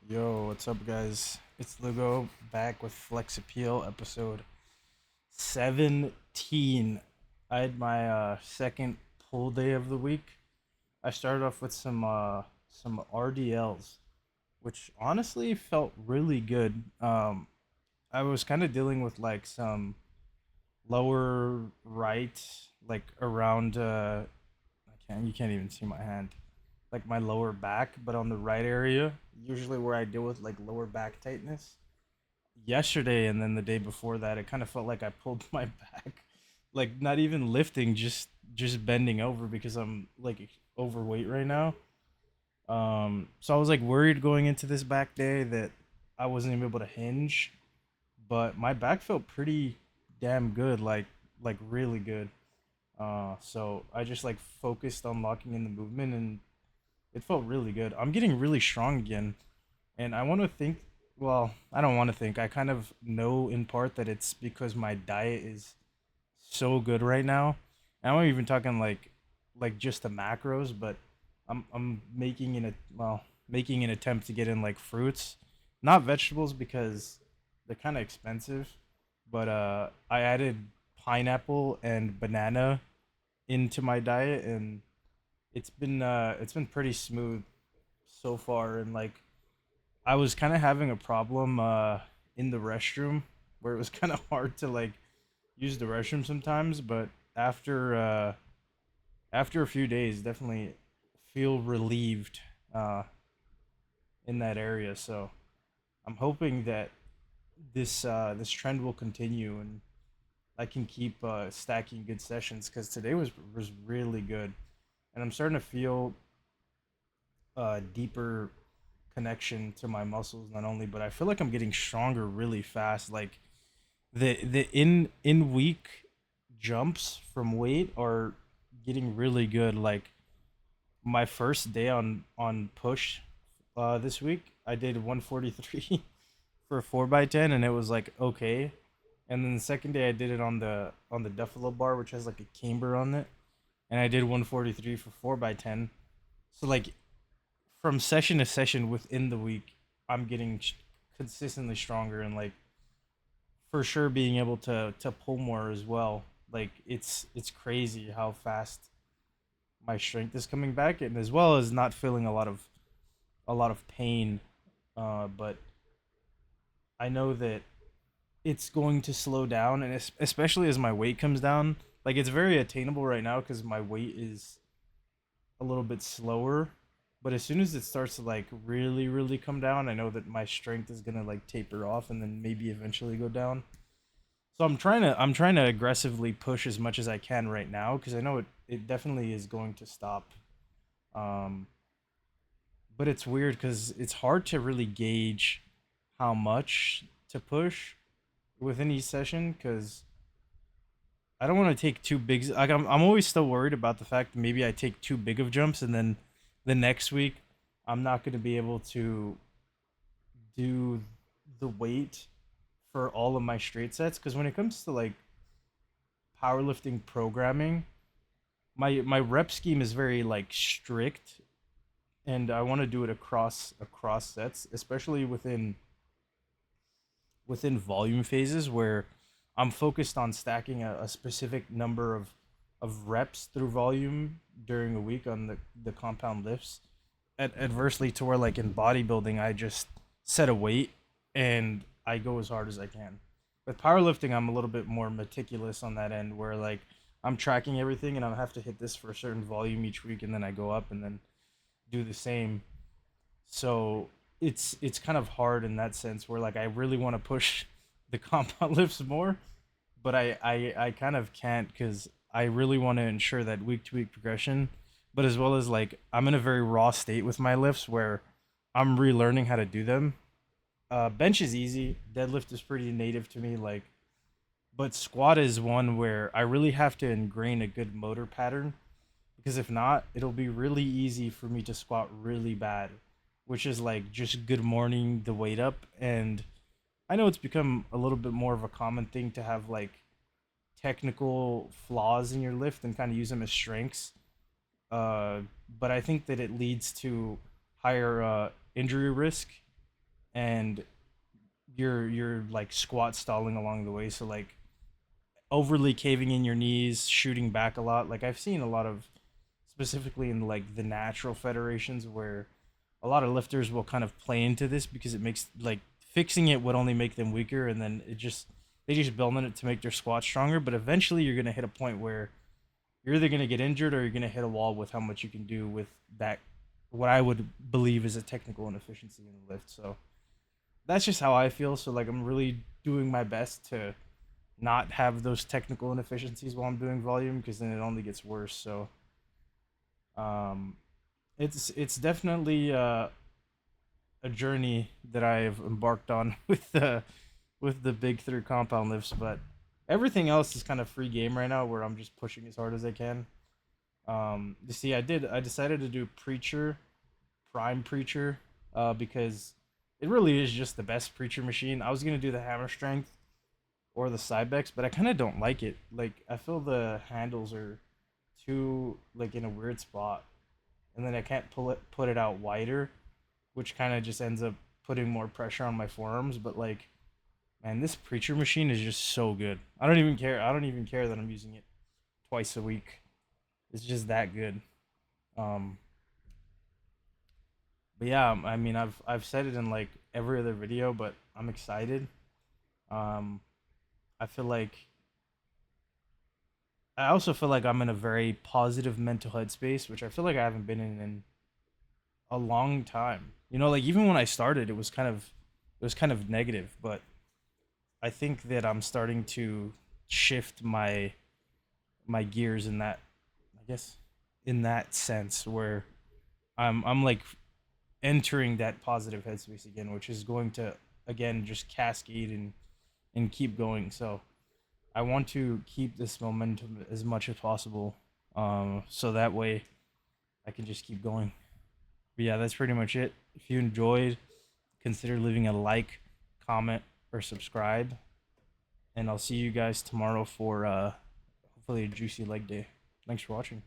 Yo, what's up, guys? It's Lugo back with Flex Appeal episode 17. I had my second pull day of the week. I started off with some RDLs, which honestly felt really good. I was kind of dealing with like some lower right, like around I can't you can't even see my hand, like my lower back, but on the right area, usually where I deal with like lower back tightness. Yesterday and then the day before that, it kind of felt like I pulled my back, like not even lifting, just bending over because I'm like overweight right now. So I was like worried going into this back day that I wasn't even able to hinge, but my back felt pretty damn good, like really good. So I just like focused on locking in the movement and it felt really good. I'm getting really strong again. And I want to think, well, I don't want to think. I kind of know in part that it's because my diet is so good right now. And I'm not even talking like just the macros, but I'm making making an attempt to get in like fruits, not vegetables because they're kind of expensive, but I added pineapple and banana into my diet and it's been pretty smooth so far. And like I was kind of having a problem in the restroom where it was kind of hard to like use the restroom sometimes, but after after a few days, definitely feel relieved uh, in that area. So I'm hoping that this trend will continue and I can keep stacking good sessions because today was really good, and I'm starting to feel deeper connection to my muscles not only, but I feel like I'm getting stronger really fast. Like the in week jumps from weight are getting really good. Like my first day on push this week, I did 143 for a 4x10 and it was like okay. And then the second day I did it on the Duffalo bar, which has like a camber on it, and I did 143 for 4x10. So like from session to session within the week, I'm getting consistently stronger and like for sure being able to pull more as well. Like it's crazy how fast my strength is coming back, and as well as not feeling a lot of pain. But I know that it's going to slow down, and especially as my weight comes down. Like it's very attainable right now because my weight is a little bit slower. But as soon as it starts to like really come down, I know that my strength is gonna like taper off and then maybe eventually go down. So I'm trying to aggressively push as much as I can right now because I know it definitely is going to stop. Um, but it's weird because it's hard to really gauge how much to push within each session because I don't want to take too big. Like I'm always still worried about the fact that maybe I take too big of jumps and then the next week I'm not going to be able to do the weight for all of my straight sets because when it comes to like powerlifting programming, my rep scheme is very like strict and I want to do it across sets, especially within volume phases where I'm focused on stacking a specific number of reps through volume during a week on the compound lifts. Adversely to where like in bodybuilding I just set a weight and I go as hard as I can. With powerlifting I'm a little bit more meticulous on that end where like I'm tracking everything and I have to hit this for a certain volume each week and then I go up and then do the same. So it's kind of hard in that sense where like I really want to push the compound lifts more, but I kind of can't because I really want to ensure that week to week progression, but as well as like I'm in a very raw state with my lifts where I'm relearning how to do them. Bench is easy, deadlift is pretty native to me, like, but squat is one where I really have to ingrain a good motor pattern because if not, it'll be really easy for me to squat really bad, which is like just good morning the weight up. And I know it's become a little bit more of a common thing to have like technical flaws in your lift and kind of use them as strengths. Uh, but I think that it leads to higher injury risk and you're like squat stalling along the way. So like overly caving in your knees, shooting back a lot. Like I've seen a lot of, specifically in like the natural federations, where a lot of lifters will kind of play into this because it makes like fixing it would only make them weaker, and then it just they just build on it to make their squat stronger. But eventually, you're gonna hit a point where you're either gonna get injured or you're gonna hit a wall with how much you can do with that. What I would believe is a technical inefficiency in the lift. So that's just how I feel. So like I'm really doing my best to not have those technical inefficiencies while I'm doing volume because then it only gets worse. So um, it's definitely a journey that I've embarked on with the big three compound lifts, but everything else is kind of free game right now where I'm just pushing as hard as I can. You see, I decided to do preacher, prime preacher, because it really is just the best preacher machine. I was gonna do the hammer strength or the Cybex, but I kind of don't like it. Like I feel the handles are too like in a weird spot, and then I can't put it out wider, which kind of just ends up putting more pressure on my forearms. But like, man, this preacher machine is just so good. I don't even care. I don't even care that I'm using it twice a week. It's just that good. Um, but yeah, I mean, I've said it in like every other video, but I'm excited. Um, I feel like I also feel like I'm in a very positive mental headspace, which I feel like I haven't been in a long time. You know, like even when I started, it was kind of negative, but I think that I'm starting to shift my gears in that, I guess, in that sense where I'm like entering that positive headspace again, which is going to again just cascade and keep going. So I want to keep this momentum as much as possible, so that way I can just keep going. But yeah, that's pretty much it. If you enjoyed, consider leaving a like, comment, or subscribe. And I'll see you guys tomorrow for hopefully a juicy leg day. Thanks for watching.